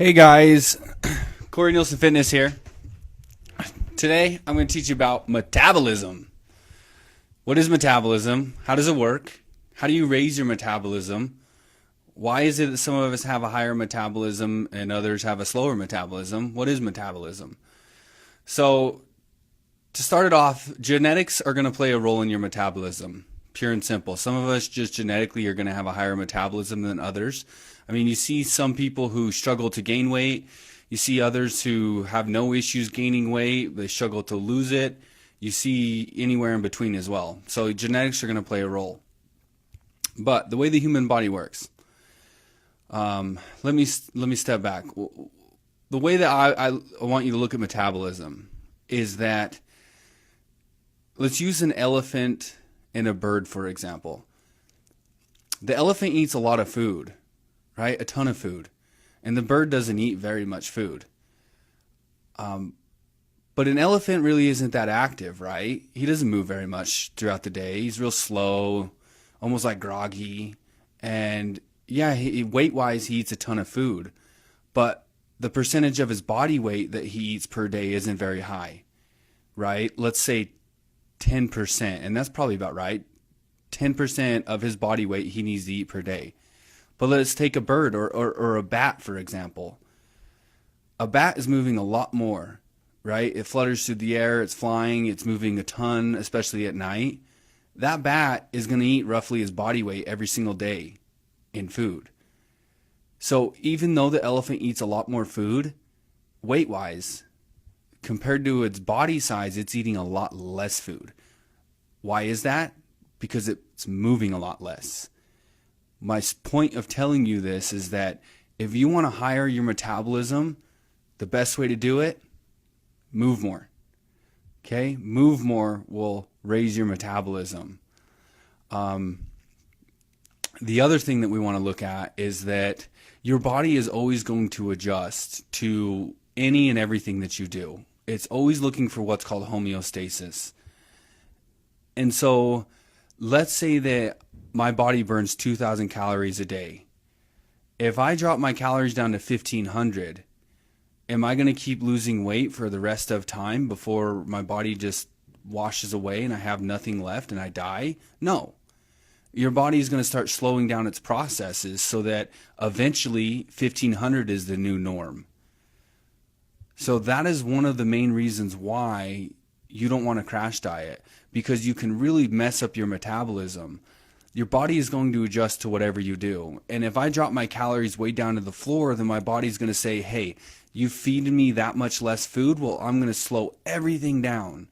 Hey guys, Corey Nielsen Fitness here. Today I'm going to teach you about metabolism. What is metabolism? How does it work? How do you raise your metabolism? Why is it that some of us have a higher metabolism and others have a slower metabolism? What is metabolism? So, to start it off, genetics are going to play a role in your metabolism. Pure and simple. Some of us just genetically are going to have a higher metabolism than others. I mean, you see some people who struggle to gain weight. You see others who have no issues gaining weight. They struggle to lose it. You see anywhere in between as well. So genetics are going to play a role. But the way the human body works, let me step back. The way that I want you to look at metabolism is that, let's use an elephant and a bird, for example. The elephant eats a lot of food, right? A ton of food. And the bird doesn't eat very much food. But an elephant really isn't that active, right? He doesn't move very much throughout the day. He's real slow, almost like groggy. And yeah, weight-wise, he eats a ton of food. But the percentage of his body weight that he eats per day isn't very high, right? Let's say 10%, and that's probably about right. 10% of his body weight he needs to eat per day. But let's take a bird or a bat, for example. A bat is moving a lot more, right? It flutters through the air, it's flying, it's moving a ton, especially at night. That bat is going to eat roughly his body weight every single day in food. So even though the elephant eats a lot more food, weight-wise, compared to its body size, it's eating a lot less food. Why is that? Because it's moving a lot less. My point of telling you this is that if you want to higher your metabolism, the best way to do it, move more. Okay? Move more will raise your metabolism. The other thing that we want to look at is that your body is always going to adjust to any and everything that you do. It's always looking for what's called homeostasis. And so let's say that my body burns 2,000 calories a day. If I drop my calories down to 1,500, am I going to keep losing weight for the rest of time before my body just washes away and I have nothing left and I die? No. Your body is going to start slowing down its processes so that eventually 1,500 is the new norm. So that is one of the main reasons why you don't want to crash diet, because you can really mess up your metabolism. Your body is going to adjust to whatever you do. And if I drop my calories way down to the floor, then my body's going to say, hey, you feed me that much less food, well, I'm going to slow everything down.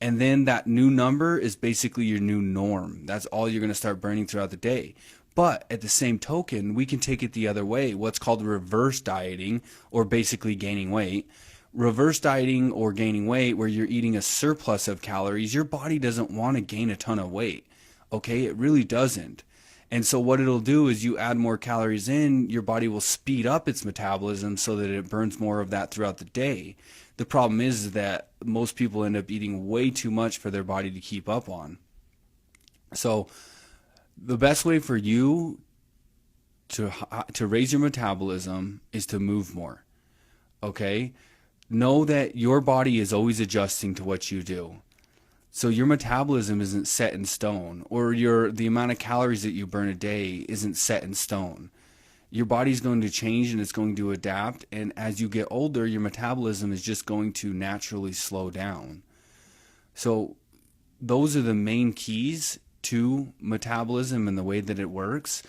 And then that new number is basically your new norm. That's all you're going to start burning throughout the day. But at the same token, we can take it the other way, what's called reverse dieting, or basically gaining weight. Reverse dieting or gaining weight, where you're eating a surplus of calories, your body doesn't want to gain a ton of weight. Okay, it really doesn't. And so what it'll do is you add more calories in, your body will speed up its metabolism so that it burns more of that throughout the day. The problem is that most people end up eating way too much for their body to keep up on. So the best way for you to raise your metabolism is to move more. Okay? Know that your body is always adjusting to what you do. So your metabolism isn't set in stone, or the amount of calories that you burn a day isn't set in stone. Your body's going to change and it's going to adapt, and as you get older, your metabolism is just going to naturally slow down. So those are the main keys to metabolism and the way that it works.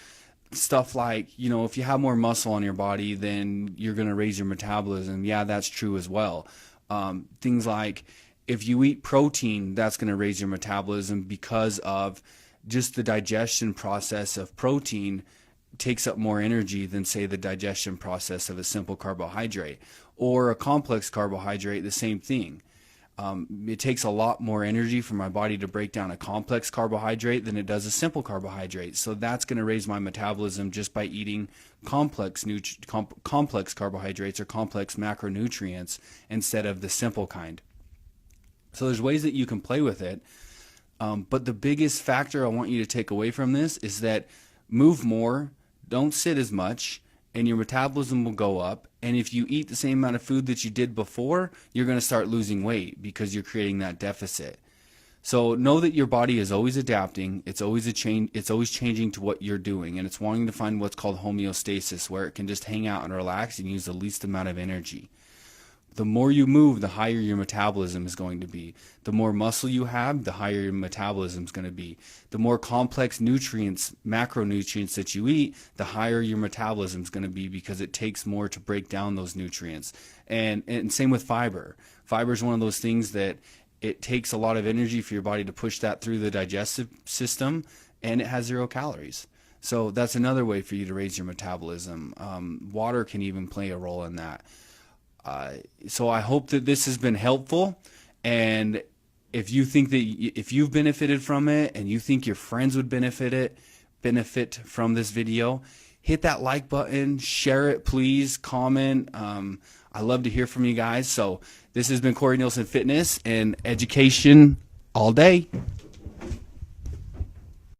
Stuff like, if you have more muscle on your body, then you're going to raise your metabolism. Yeah, that's true as well. Things like, if you eat protein, that's going to raise your metabolism because of just the digestion process of protein takes up more energy than, say, the digestion process of a simple carbohydrate. Or a complex carbohydrate, the same thing. It takes a lot more energy for my body to break down a complex carbohydrate than it does a simple carbohydrate. So that's going to raise my metabolism just by eating complex carbohydrates or complex macronutrients instead of the simple kind. So there's ways that you can play with it. But the biggest factor I want you to take away from this is that move more, don't sit as much, and your metabolism will go up. And if you eat the same amount of food that you did before, you're going to start losing weight because you're creating that deficit. So know that your body is always adapting. It's always a change. It's always changing to what you're doing, and it's wanting to find what's called homeostasis, where it can just hang out and relax and use the least amount of energy. The more you move, the higher your metabolism is going to be. The more muscle you have, the higher your metabolism is going to be. The more complex nutrients, macronutrients that you eat, the higher your metabolism is going to be, because it takes more to break down those nutrients. And same with fiber. Fiber is one of those things that it takes a lot of energy for your body to push that through the digestive system, and it has 0 calories. So that's another way for you to raise your metabolism. Water can even play a role in that. So I hope that this has been helpful, and if you think that if you've benefited from it and you think your friends would benefit from this video, hit that like button, share it, please, comment. I love to hear from you guys. So this has been Corey Nielsen Fitness and education all day.